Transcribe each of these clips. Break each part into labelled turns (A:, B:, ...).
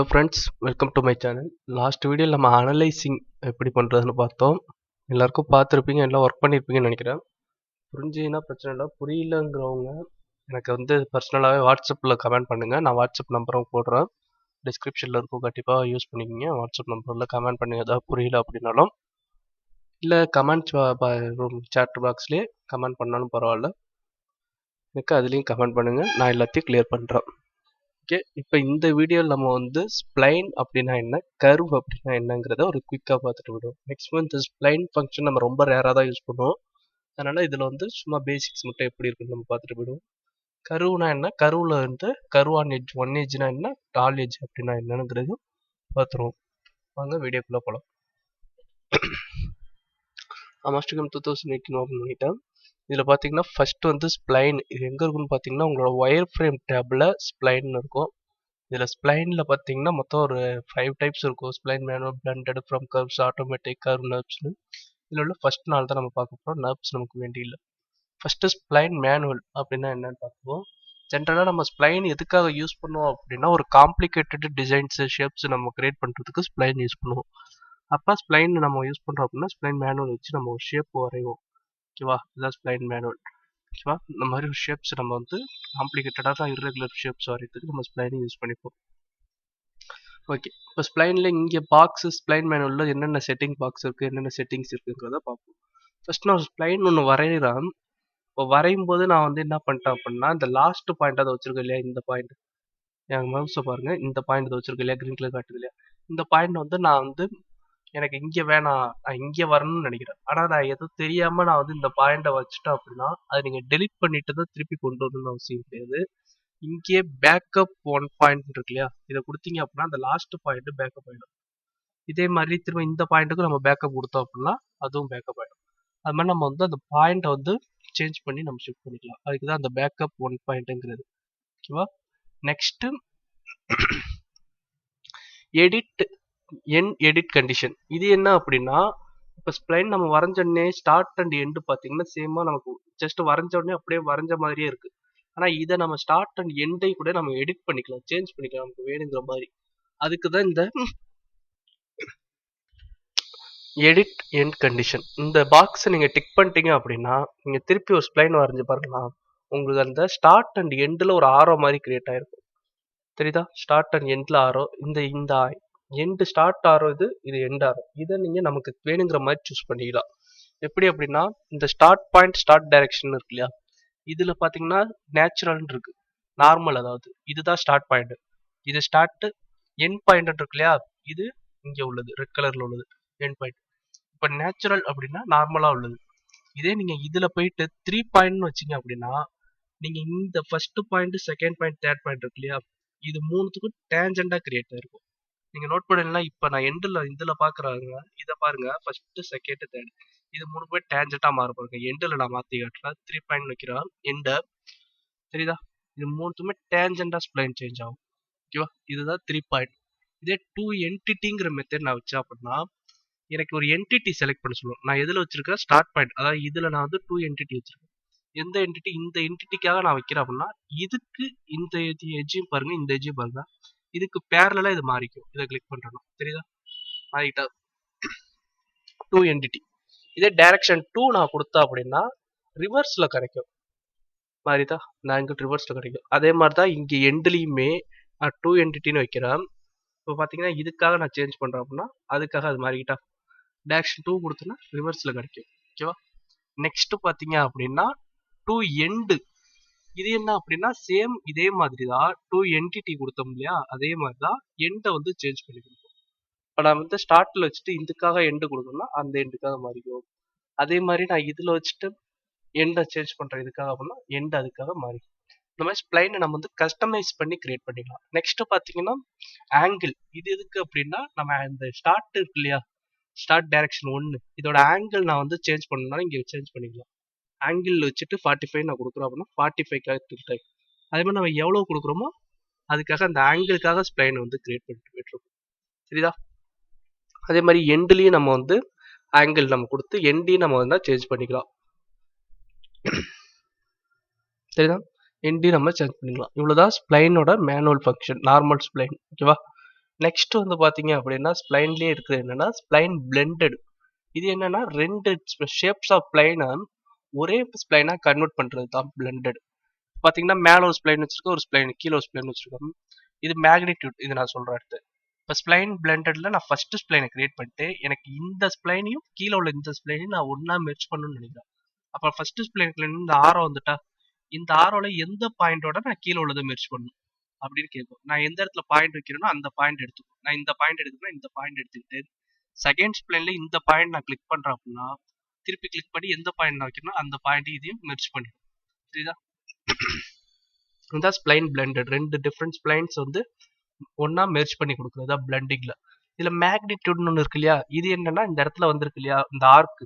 A: Hello friends, welcome to my channel. Last வீடியோவில் நம்ம analysing எப்படி பண்ணுறதுன்னு பார்த்தோம். எல்லாருக்கும் பார்த்துருப்பீங்க, எல்லாம் ஒர்க் பண்ணியிருப்பீங்கன்னு நினைக்கிறேன். புரிஞ்சுன்னா பிரச்சனை இல்லை, புரியலங்கிறவங்க எனக்கு வந்து பர்சனலாகவே வாட்ஸ்அப்பில் கமெண்ட் பண்ணுங்கள். நான் வாட்ஸ்அப் நம்பரும் போடுறேன், டிஸ்கிரிப்ஷனில் இருக்கும், கண்டிப்பாக யூஸ் பண்ணிக்கிங்க. வாட்ஸ்அப் நம்பரில் கமெண்ட் பண்ணுங்கள் ஏதாவது புரியல அப்படின்னாலும், இல்லை கமெண்ட் சேட் பாக்ஸ்லேயே கமெண்ட் பண்ணாலும் பரவாயில்ல, எனக்கு அதுலேயும் கமெண்ட் பண்ணுங்கள், நான் எல்லாத்தையும் கிளியர் பண்ணுறேன். ஓகே, இப்போ இந்த வீடியோவில் நம்ம வந்து ஸ்ப்ளைன் அப்படின்னா என்ன, கர்வ் அப்படின்னா என்னங்கிறத ஒரு குயிக்காக பார்த்துட்டு விடுவோம். நெக்ஸ்ட் இந்த ஸ்ப்ளைன் ஃபங்க்ஷன் நம்ம ரொம்ப ரேராக தான் யூஸ் பண்ணுவோம், அதனால் இதில் வந்து சும்மா பேசிக்ஸ் மட்டும் எப்படி இருக்குன்னு நம்ம பார்த்துட்டு விடுவோம். கர்வ்னா என்ன, கர்வில் வந்து கர்வ் ஆன் எட்ஜ், ஒன் எட்ஜ்னா என்ன, டால் எட்ஜ் அப்படின்னா என்னங்கிறதையும் பார்த்துருவோம். வாங்க வீடியோக்குள்ளே போகலாம். மாஸ்டர்கம் 2018 ஓப்பன் பண்ணிட்டேன். இதில் பார்த்தீங்கன்னா ஃபர்ஸ்ட் வந்து ஸ்ப்ளைன், இது எங்கே இருக்குன்னு பார்த்தீங்கன்னா உங்களோட ஒயர் ஃப்ரேம் டேபில் ஸ்ப்ளைன் இருக்கும். இதில் ஸ்ப்ளைனில் பார்த்தீங்கன்னா மொத்தம் ஒரு 5 டைப்ஸ் இருக்கும். Spline manual, blended, from curves, automatic, curve, நர்ப்ஸ்னு. இதில் உள்ள ஃபர்ஸ்ட் நாள் தான் நம்ம பார்க்க போகிறோம். நர்ப்ஸ் நமக்கு வேண்டியில்லை. ஃபர்ஸ்ட்டு ஸ்ப்ளைன் மேனுவல் அப்படின்னா என்னன்னு பார்ப்போம். ஜென்ரலாக நம்ம ஸ்ப்ளைன் எதுக்காக யூஸ் பண்ணுவோம் அப்படின்னா, ஒரு காம்ப்ளிகேட்டட் டிசைன்ஸு, ஷேப்ஸ் நம்ம கிரியேட் பண்ணுறதுக்கு ஸ்ப்ளைன் யூஸ் பண்ணுவோம். அப்போ ஸ்ப்ளைன் நம்ம யூஸ் பண்ணுறோம் அப்படின்னா ஸ்ப்ளைன் மேனுவல் வச்சு நம்ம ஒரு ஷேப் வரைவோம். ஓகேவா, இதுதான் ஸ்ப்ளைன் மேனுவல். ஓகேவா, இந்த மாதிரி ஒரு ஷேப்ஸ் நம்ம வந்து காம்ப்ளிகேட்டடாக இர்ரெகுலர் ஷேப்ஸ் வரைகிறதுக்கு நம்ம ஸ்ப்ளைனை யூஸ் பண்ணிப்போம். ஓகே, இப்போ ஸ்ப்ளைனில் இங்கே பாக்ஸு, ஸ்ப்ளைன் மேனுவலில் என்னென்ன செட்டிங் பாக்ஸ் இருக்குது, என்னென்ன செட்டிங்ஸ் இருக்குங்கிறத பார்ப்போம். ஃபர்ஸ்ட் நான் ஸ்ப்ளைன் ஒன்று வரைகிறேன். இப்போ வரையும் போது நான் வந்து என்ன பண்ணிட்டேன் அப்படின்னா, இந்த லாஸ்ட் பாயிண்ட் அதை வச்சிருக்கேன் இல்லையா, இந்த பாயிண்ட், என் மவுஸை பாருங்க, இந்த பாயிண்ட் இதை வச்சிருக்கேன் இல்லையா, கிரீன் கலர் காட்டுது இல்லையா, இந்த பாயிண்ட் வந்து நான் வந்து எனக்கு இங்கே வேணாம், நான் இங்கே வரணும்னு நினைக்கிறேன். ஆனால் நான் எதுவும் தெரியாமல் நான் வந்து இந்த பாயிண்டை வச்சுட்டேன் அப்படின்னா, அதை நீங்கள் டெலிட் பண்ணிட்டு தான் திருப்பி கொண்டு வரணும்னு அவசியம் கிடையாது. இங்கே பேக்கப் 1 பாயிண்ட் இருக்கு இல்லையா, இதை கொடுத்தீங்க அப்படின்னா அந்த லாஸ்ட் பாயிண்ட் பேக்கப் ஆகிடும். இதே மாதிரி திரும்ப இந்த பாயிண்ட்டுக்கும் நம்ம பேக்கப் கொடுத்தோம் அப்படின்னா அதுவும் பேக்கப் ஆகிடும். அது மாதிரி நம்ம வந்து அந்த பாயிண்ட்டை வந்து சேஞ்ச் பண்ணி நம்ம ஷிஃப்ட் பண்ணிக்கலாம். அதுக்கு தான் அந்த பேக்கப் 1 பாயிண்ட்டுங்கிறது. ஓகேவா, நெக்ஸ்ட்டு எடிட் கண்டிஷன். இது என்ன அப்படின்னா, இப்போ ஸ்ப்ளைன் நம்ம வரைஞ்சோடனே ஸ்டார்ட் அண்ட் எண்டு பார்த்தீங்கன்னா சேமாக நமக்கு ஜஸ்ட் வரைஞ்ச உடனே அப்படியே வரைஞ்ச மாதிரியே இருக்கு. ஆனால் இதை நம்ம ஸ்டார்ட் அண்ட் எண்டை கூட நம்ம எடிட் பண்ணிக்கலாம், சேஞ்ச் பண்ணிக்கலாம் நமக்கு வேணுங்கிற மாதிரி. அதுக்கு தான் இந்த எடிட் எண்ட் கண்டிஷன். இந்த பாக்ஸை நீங்கள் டிக் பண்ணிட்டீங்க அப்படின்னா நீங்கள் திருப்பி ஒரு ஸ்ப்ளைன் வரைஞ்சி பாருங்களா, உங்களுக்கு அந்த ஸ்டார்ட் அண்ட் எண்டில் ஒரு ஆரோ மாதிரி கிரியேட் ஆகிருக்கும். தெரியுதா, ஸ்டார்ட் அண்ட் எண்டில் ஆரோ, இந்த எண்டு ஸ்டார்ட் ஆரோ, இது எண்ட் ஆரோ. இதை நீங்கள் நமக்கு வேணுங்கிற மாதிரி சூஸ் பண்ணிக்கலாம். எப்படி அப்படின்னா, இந்த ஸ்டார்ட் பாயிண்ட், ஸ்டார்ட் டைரக்ஷன் இருக்கு இல்லையா, இதில் பார்த்தீங்கன்னா நேச்சுரல்னு இருக்கு, நார்மல், அதாவது இதுதான் ஸ்டார்ட் பாயிண்ட், இது ஸ்டார்ட். எண்ட் பாயிண்ட் இருக்கு இல்லையா, இது இங்கே உள்ளது, ரெட் கலரில் உள்ளது எண்ட் பாயிண்ட். இப்போ நேச்சுரல் அப்படின்னா நார்மலாக உள்ளது. இதே நீங்கள் இதில் போயிட்டு 3 பாயிண்ட்னு வச்சிங்க அப்படின்னா, நீங்கள் இந்த first point, second point, third point இருக்கு இல்லையா, இது மூணுத்துக்கும் டேஞ்சண்டாக கிரியேட் ஆயிருக்கும். நீங்கள் நோட் பண்ணலாம். இப்போ நான் எண்டில் இதில் பார்க்குறாங்க, இதை பாருங்க, ஃபர்ஸ்ட், செகண்ட், தேர்ட், இது மூணு போய் டேஞ்சண்டாக மாற பாருங்க. எண்டில் நான் மாற்றி காட்டுறேன், 3 பாயிண்ட் வைக்கிறேன் எண்டை, தெரியுதா, இது மூணுத்துமே டேஞ்சண்டாக ஸ்ப்ளைன் சேஞ்ச் ஆகும். ஓகேவா, இதுதான் 3 பாயிண்ட். இதே 2 என்டிட்டிங்கிற மெத்தட் நான் வச்சேன் அப்படின்னா, எனக்கு ஒரு என்டிட்டி செலக்ட் பண்ண சொல்லுவோம். நான் எதில் வச்சிருக்கேன், ஸ்டார்ட் பாயிண்ட், அதாவது இதில் நான் வந்து 2 என்டிட்டி வச்சிருக்கேன். எந்த என்டிட்டி, இந்த என்டிட்டிக்காக நான் வைக்கிறேன் அப்படின்னா, இதுக்கு இந்த எஜ்ஜையும் பாருங்க, இந்த எஜ்ஜையும் பாருங்க, இதுக்கு பேரலா இது மாறிக்கும். இதை கிளிக் பண்றோம், தெரியுதா, மாறிட்டா 2 என்டிட்டி. இதே டைரக்ஷன் 2 நான் கொடுத்தா அப்படின்னா ரிவர்ஸ்ல கிடைக்கும், மாறிதா, நான் இங்க ரிவர்ஸ்ல கிடைக்கும். அதே மாதிரி தான் இங்க எண்ட்லயுமே நான் 2 என்டிட்டின்னு வைக்கிறேன். இப்போ பாத்தீங்கன்னா இதுக்காக நான் சேஞ்ச் பண்றேன் அப்படின்னா அதுக்காக அது மாறிக்கிட்டா, டைரக்ஷன் 2 கொடுத்தோன்னா ரிவர்ஸ்ல கிடைக்கும். ஓகேவா, நெக்ஸ்ட் பாத்தீங்க அப்படின்னா 2 எண்டு. இது என்ன அப்படின்னா சேம் இதே மாதிரி தான் 2 என்டிட்டி கொடுத்தோம் இல்லையா, அதே மாதிரி தான் எண்டை வந்து சேஞ்ச் பண்ணி கொடுக்கும். இப்போ நான் வந்து ஸ்டார்ட்ல வச்சுட்டு இதுக்காக எண்டு கொடுக்கணும்னா அந்த எண்டுக்காக மாறிக்கும். அதே மாதிரி நான் இதுல வச்சுட்டு எண்டை சேஞ்ச் பண்றேன் இதுக்காக அப்படின்னா எண்டு அதுக்காக மாறிக்கும். இந்த மாதிரி ஸ்ப்ளைனை நம்ம வந்து கஸ்டமைஸ் பண்ணி கிரியேட் பண்ணிக்கலாம். நெக்ஸ்ட் பாத்தீங்கன்னா ஆங்கிள். இது எதுக்கு அப்படின்னா, நம்ம இந்த ஸ்டார்ட் இருக்கு இல்லையா, ஸ்டார்ட் டைரக்ஷன் 1, இதோட ஆங்கிள் நான் வந்து சேஞ்ச் பண்ணணும்னா இங்க சேஞ்ச் பண்ணிக்கலாம். ஆங்கிள் வச்சுட்டு 45 நான் கொடுக்குறோம் அப்படின்னா 45க்காக திருட்டாய். அதே மாதிரி நம்ம எவ்வளவு கொடுக்குறோமோ அதுக்காக அந்த ஆங்கிளுக்காக ஸ்ப்ளைனை வந்து கிரியேட் பண்ணிட்டு போயிட்டுருக்கோம். சரிதா, அதே மாதிரி எண்ட்லயும் நம்ம வந்து ஆங்கிள் நம்ம கொடுத்து எண்டையும் நம்ம வந்து சேஞ்ச் பண்ணிக்கலாம். சரிதா, எண்டையும் நம்ம சேஞ்ச் பண்ணிக்கலாம். இவ்வளவுதான் ஸ்ப்ளைனோட மேனுவல் ஃபங்க்ஷன், நார்மல் ஸ்ப்ளைன். ஓகேவா, நெக்ஸ்ட் வந்து பாத்தீங்க அப்படின்னா ஸ்ப்ளைன்லயே இருக்குது என்னன்னா ஸ்ப்ளைன் பிளெண்டட். இது என்னன்னா ரெண்டு ஷேப்ஸ் ஆஃப் பிளைனை ஒரே ஸ்ப்ளைனா கன்வெர்ட் பண்றது தான் பிளெண்டட். பாத்தீங்கன்னா மேல ஒரு ஸ்ப்ளைன் வச்சிருக்கோம், ஒரு ஸ்ப்ளைன் கீழே ஒரு ஸ்ப்ளைன் வச்சிருக்கோம். இது மேக்னிடியூட். இது நான் சொல்ற அடுத்து. இப்போ ஸ்ப்ளைன் பிளெண்டட்ல நான் ஃபர்ஸ்ட் ஸ்ப்ளைனை கிரியேட் பண்ணிட்டு எனக்கு இந்த ஸ்ப்ளைனையும் கீழே உள்ள இந்த ஸ்ப்ளைனையும் நான் ஒன்னா மெர்ஜ் பண்ணணும்னு நினைக்கிறேன். அப்ப ஃபர்ஸ்ட் ஸ்ப்ளைனுக்குள்ள இந்த ஆரோ வந்துட்டா இந்த ஆரோல எந்த பாயிண்டோட நான் கீழே உள்ளதை மெர்ஜ் பண்ணணும் அப்படின்னு கேட்கும். நான் எந்த இடத்துல பாயிண்ட் வைக்கிறேனோ அந்த பாயிண்ட் எடுத்துக்கும். நான் இந்த பாயிண்ட் எடுக்கணும்னா இந்த பாயிண்ட் எடுத்துக்கிட்டு செகண்ட் ஸ்ப்ளைன்ல இந்த பாயிண்ட் நான் கிளிக் பண்றேன் அப்படின்னா திருப்பி கிளிக் பண்ணி எந்த பாயிண்ட் நான் வைக்கணும் அந்த பாயிண்ட் இதையும் மெர்ஜ் பண்ணிடும். சரிதா? இந்த ஸ்ப்ளைன் பிளெண்டட் ரெண்டு டிஃப்ரெண்ட் ஸ்ப்ளைன்ஸ் வந்து ஒன்னா மெர்ஜ் பண்ணி கொடுக்குறதா பிளெண்டிங்ல. இதுல மேக்னிடியூட்னு ஒன்று இருக்கு இல்லையா, இது என்னன்னா இந்த இடத்துல வந்திருக்கு இல்லையா இந்த ஆர்க்,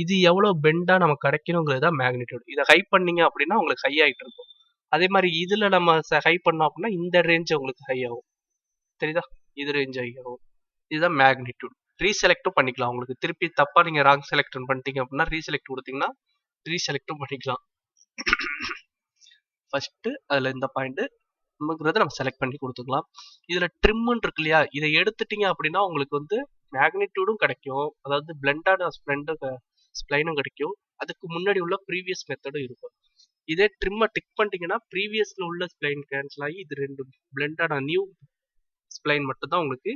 A: இது எவ்வளவு பெண்டா நமக்கு கிடைக்கணுங்கிறது தான் மேக்னிடியூட். இதை ஹை பண்ணீங்க அப்படின்னா உங்களுக்கு ஹை ஆகிட்டு இருக்கும். அதே மாதிரி இதுல நம்ம ஹை பண்ணோம் அப்படின்னா இந்த ரேஞ்ச் உங்களுக்கு ஹை ஆகும். தெரியுதா? இது ரேஞ்ச் ஹை ஆகும். இதுதான் மேக்னிடியூட். ரீசெலக்டும் பண்ணிக்கலாம். உங்களுக்கு திருப்பி தப்பா நீங்க ராங் செலக்ட் பண்ணிட்டீங்க அப்படின்னா ரீசெலக்ட் கொடுத்தீங்கன்னா ரீசெலக்டும் பண்ணிக்கலாம். ஃபர்ஸ்ட் அதுல இந்த பாயிண்ட் நமக்குறத நம்ம செலக்ட் பண்ணி கொடுத்துக்கலாம். இதுல ட்ரிம்னு இருக்கு இல்லையா, இதை எடுத்துட்டீங்க அப்படின்னா உங்களுக்கு வந்து மேக்னிடியூடும் கிடைக்கும், அதாவது பிளெண்டான ஸ்ப்ளைனும் கிடைக்கும். அதுக்கு முன்னாடி உள்ள ப்ரீவியஸ் மெத்தடும் இருக்கும். இதே ட்ரிம்மை டிக் பண்ணிட்டீங்கன்னா ப்ரீவியஸ்ல உள்ள ஸ்ப்ளைன் கேன்சல் ஆகி இது ரெண்டு பிளெண்டான நியூ ஸ்ப்ளைன் மட்டும் தான் உங்களுக்கு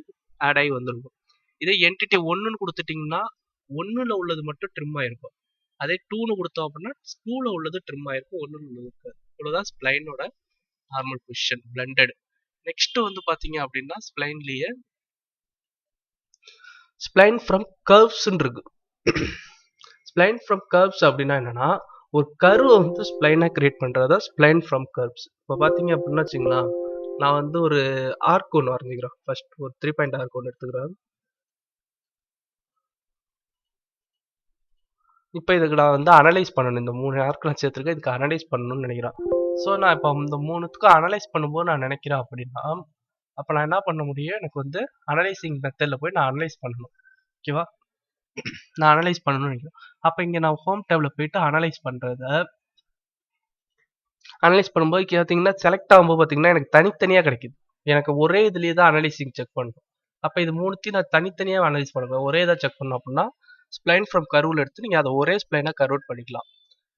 A: ஆட் ஆகி வந்துருக்கும். இதே என்டிட்டி 1ன்னு கொடுத்துட்டீங்கன்னா 1ல உள்ளது மட்டும் ட்ரிம் ஆயிருக்கும். அதே 2ன்னு கொடுத்தோம் அப்படின்னா 2ல உள்ளது ட்ரிம் ஆயிருக்கும், 1ல உள்ளது இருக்காது. இவ்வளவுதான் ஸ்ப்ளைனோட நார்மல் பொசிஷன் பிளெண்டட். நெக்ஸ்ட் வந்து பாத்தீங்க அப்படின்னா ஸ்ப்ளைன்லயே ஸ்ப்ளைன் ஃப்ரம் கர்வ்ஸ் இருக்கு. ஸ்ப்ளைன் ஃப்ரம் கர்வ்ஸ் அப்படின்னா என்னன்னா ஒரு கர்வை வந்து ஸ்ப்ளைனா கிரியேட் பண்றதா ஸ்ப்ளைன் ஃப்ரம் கர்வ்ஸ். இப்போ பாத்தீங்க அப்படின்னா வச்சுங்களா, நான் வந்து ஒரு ஆர்க் ஒன்று வரைஞ்சிக்கிறேன். ஃபர்ஸ்ட் ஒரு 3 பாயிண்ட் ஆர்க் ஒன்று எடுத்துக்கிறேன். இப்போ இதுக்கு நான் வந்து அனலைஸ் பண்ணணும். இந்த 3 ஆர்க்லாம் சேர்த்துருக்கேன், இதுக்கு அனலைஸ் பண்ணணும்னு நினைக்கிறேன். ஸோ நான் இப்போ இந்த 3த்துக்கும் அனலைஸ் பண்ணும்போது நான் நினைக்கிறேன் அப்படின்னா அப்போ நான் என்ன பண்ண முடியும், எனக்கு வந்து அனலைசிங் மெத்தடில் போய் நான் அனலைஸ் பண்ணணும். ஓகேவா? நான் அனலைஸ் பண்ணணும்னு நினைக்கிறேன். அப்போ இங்கே நான் ஹோம் டேபில் போயிட்டு அனலைஸ் பண்ணும்போது பார்த்தீங்கன்னா செலக்ட் ஆகும்போது பார்த்தீங்கன்னா எனக்கு தனித்தனியாக கிடைக்குது. எனக்கு ஒரே இதுலேயே தான் அனலைசிங் செக் பண்ணணும். அப்போ இது 3த்தையும் நான் தனித்தனியாக அனலைஸ் பண்ணுவேன். ஒரே இதாக செக் பண்ணணும் அப்படின்னா ஸ்ப்ளைன் ஃப்ரம் கர்வில் எடுத்து நீங்கள் அதை ஒரே ஸ்ப்ளைனாக கன்வெர்ட் பண்ணிக்கலாம்.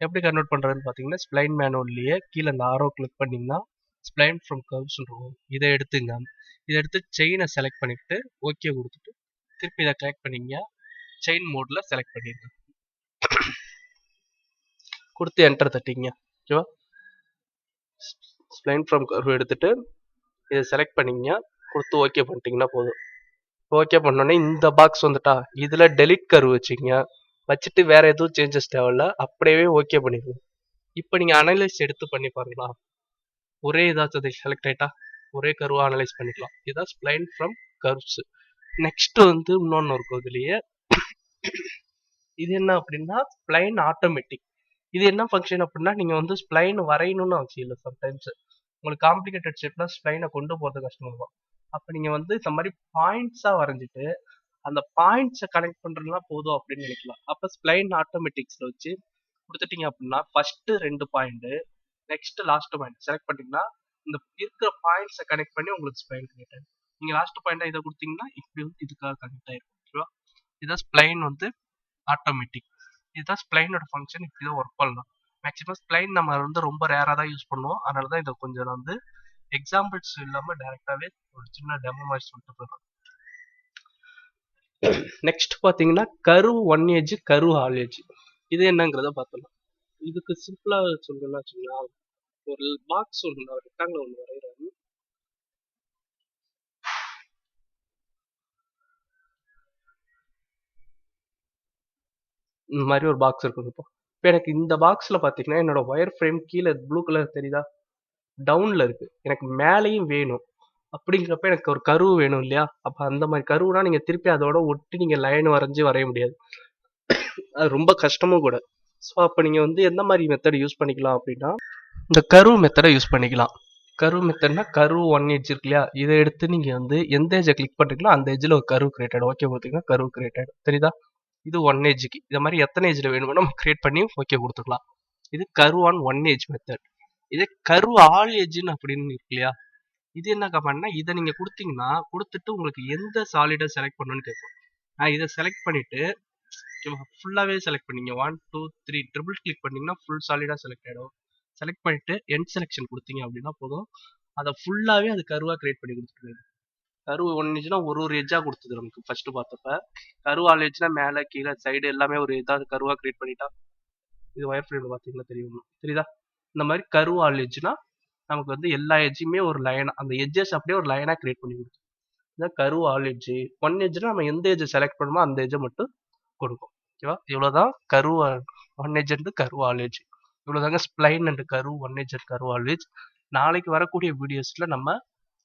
A: எப்படி கன்வெர்ட் பண்ணுறதுன்னு பார்த்தீங்கன்னா ஸ்ப்ளைன் மேனுவல்லையே கீழே இந்த ஆரோ கிளிக் பண்ணிங்கன்னா ஸ்ப்ளைன் ஃப்ரம் கர்வ்ஸ் இருக்கும். இதை எடுத்துங்க. இதை எடுத்து செயினை செலக்ட் பண்ணிட்டு ஓகே கொடுத்துட்டு திருப்பி இதை கிளிக் பண்ணிங்க, செயின் மோடில் செலக்ட் பண்ணிடுங்க, கொடுத்து என்டர் தட்டிங்க. ஓகேவா? ஸ்ப்ளைன் ஃப்ரம் கர்வ் எடுத்துட்டு இதை செலக்ட் பண்ணிங்க, கொடுத்து ஓகே பண்ணிட்டீங்கன்னா போதும். ஓகே பண்ணோடனே இந்த பாக்ஸ் வந்துட்டா இதுல டெலிட் கர்வ் வச்சுட்டு வேற எதுவும் சேஞ்சஸ் தேவையில்ல, அப்படியே ஓகே பண்ணிடுங்க. இப்போ நீங்க அனலைஸ் எடுத்து பண்ணி பாருங்களா, ஒரே ஏதாச்சும் செலக்ட் ஆயிட்டா ஒரே கர்வா அனலைஸ் பண்ணிக்கலாம். இதுதான் ஸ்ப்ளைன் ஃப்ரம் கர்வ்ஸ். நெக்ஸ்ட் வந்து இன்னொன்னு இருக்கும் இதுலயே, இது என்ன அப்படின்னா ஸ்ப்ளைன் ஆட்டோமேட்டிக். இது என்ன ஃபங்க்ஷன் அப்படின்னா நீங்க வந்து ஸ்ப்ளைன் வரையணும்னு அவசியம் இல்லை. சம்டைம்ஸ் உங்களுக்கு காம்ப்ளிகேட்டட் ஷேப்னா ஸ்ப்ளைனை கொண்டு போறது கஷ்டமா இருக்கும். அப்ப நீங்க வந்து இந்த மாதிரி பாயிண்ட்ஸா வரைஞ்சிட்டு அந்த பாயிண்ட்ஸை கனெக்ட் பண்றதுலாம் போதும் அப்படின்னு நினைக்கலாம். அப்ப ஸ்ப்ளைன் ஆட்டோமேட்டிக்ஸ்ல வச்சு கொடுத்துட்டீங்க அப்படின்னா first 2 point next last point select பண்ணிட்டீங்கன்னா இந்த இருக்கிற பாயிண்ட்ஸை கனெக்ட் பண்ணி உங்களுக்கு ஸ்ப்ளைன் கிரியேட் ஆகும். நீங்க லாஸ்ட் பாயிண்டா இதை கொடுத்தீங்கன்னா இப்படி வந்து இதுக்காக கனெக்ட் ஆயிருக்கும். ஓகேவா? இதுதான் ஸ்ப்ளைன் வந்து ஆட்டோமேட்டிக். இதுதான் ஸ்ப்ளைனோட ஃபங்க்ஷன். இப்படிதான் ஒர்க் பண்ணலாம். மேக்ஸிமம் ஸ்ப்ளைன் நம்ம வந்து ரொம்ப ரேரா தான் யூஸ் பண்ணுவோம். அதனாலதான் இதை கொஞ்சம் நான் வந்து எக்ஸாம்பிள்ஸ் இல்லாம டைரக்டாவே ஒரு சின்ன டெமோ மாதிரி சொல்லிட்டு போயிடலாம். நெக்ஸ்ட் பாத்தீங்கன்னா curve 1 edge curve all edge. இது என்னங்கிறத பார்த்தலாம். இதுக்கு சிம்பிளா சொல்லணும்னா வச்சுக்கலாம், ஒரு பாக்ஸ் ஒன்று ரெக்டாங்கிள் ஒன்று வரைகிறேன். இந்த மாதிரி ஒரு பாக்ஸ் இருக்கும். இப்போ எனக்கு இந்த பாக்ஸ்ல பாத்தீங்கன்னா என்னோட ஒயர் ஃப்ரேம் கீழே ப்ளூ கலர் தெரியுதா, டவுன்ல இருக்கு. எனக்கு மேலேயும் வேணும். அப்படிங்கிறப்ப எனக்கு ஒரு கர்வ் வேணும் இல்லையா? அப்ப அந்த மாதிரி கர்வ்னா நீங்க திருப்பி அதோட ஒட்டி நீங்க லைன் வரைய முடியாது, அது ரொம்ப கஷ்டமும் கூட. ஸோ அப்போ நீங்க வந்து எந்த மாதிரி மெத்தட் யூஸ் பண்ணிக்கலாம் அப்படின்னா இந்த கர்வ் மெத்தடை யூஸ் பண்ணிக்கலாம். கர்வ் மெத்தட்னா கர்வ் 1 எட்ஜ் இருக்கு இல்லையா, இதை எடுத்து நீங்க வந்து எந்த எட்ஜை கிளிக் பண்றீங்களோ அந்த எட்ஜில் ஒரு கர்வ் கிரியேட் ஓகே கொடுத்தீங்கன்னா கர்வ் கிரியேட். தெரியுதா? இது 1 எட்ஜுக்கு இந்த மாதிரி எத்தனை எட்ஜில் வேணுமோ நம்ம கிரியேட் பண்ணி ஓகே கொடுத்துக்கலாம். இது கர்வ் ஆன் 1 எட்ஜ் மெத்தட். இதே கர்வ் ஆல் எட்ஜ்னு அப்படின்னு இருக்கு இல்லையா, இது என்ன கமாண்ட்னா, இதை நீங்க கொடுத்தீங்கன்னா கொடுத்துட்டு உங்களுக்கு எந்த சாலிடை செலக்ட் பண்ணணும்னு கேட்கும். நான் இதை செலக்ட் பண்ணிட்டு ஃபுல்லாவே செலக்ட் பண்ணீங்க 1 2 3 ட்ரிபிள் கிளிக் பண்ணீங்கன்னா ஃபுல் சாலிடா செலக்ட் ஆயிடும். செலக்ட் பண்ணிட்டு எண்ட் செலெக்ஷன் கொடுத்தீங்க அப்படின்னா போதும், அதை ஃபுல்லாவே அது கருவா கிரியேட் பண்ணி கொடுத்துருது. கருவு ஒன்றுச்சுன்னா ஒரு எஜ்ஜா கொடுத்தது நமக்கு ஃபர்ஸ்ட் பார்த்தப்ப. கருவு ஆலேஜ்னா மேலே கீழே சைடு எல்லாமே ஒரு இதாக கருவா கிரியேட் பண்ணிட்டா. இது ஒயர் ஃப்ரேம்ல பார்த்தீங்கன்னா தெரியும், தெரியுதா? இந்த மாதிரி கருவு ஆலேஜ்னா நமக்கு வந்து எல்லா எஜ்ஜுமே ஒரு லைனா, அந்த எஜ்ஜஸ் அப்படியே ஒரு லைனா கிரியேட் பண்ணி கொடுக்கும். இதான் கருவு ஆல் எஜ்ஜு. ஒன் எஜ்னா நம்ம எந்த எஜ்ஜை செலக்ட் பண்ணுமோ அந்த எஜ்ஜை மட்டும் கொடுக்கும். ஓகேவா? இவ்வளோதான் curve on edge and curve all edge. இவ்வளோதாங்க spline and curve on edge and curve all edge. நாளைக்கு வரக்கூடிய வீடியோஸ்ல நம்ம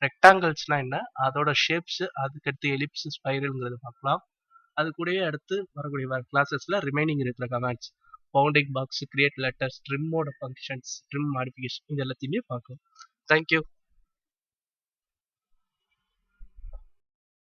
A: ரெக்டாங்கிள்ஸ்னா என்ன, அதோட ஷேப்ஸ், அதுக்கடுத்து எலிப்ஸ், ஸ்பைரல்ங்கிறத பார்க்கலாம். அது கூடயே அடுத்து வரக்கூடிய கிளாஸஸ்ல ரிமைனிங் இருக்கிற commands, bounding box, create letters, ட்ரிம்மோட ஃபங்க்ஷன்ஸ், ட்ரிம் மாடிஃபிகேஷன், இது எல்லாத்தையுமே பார்க்கலாம். தேங்க்யூ.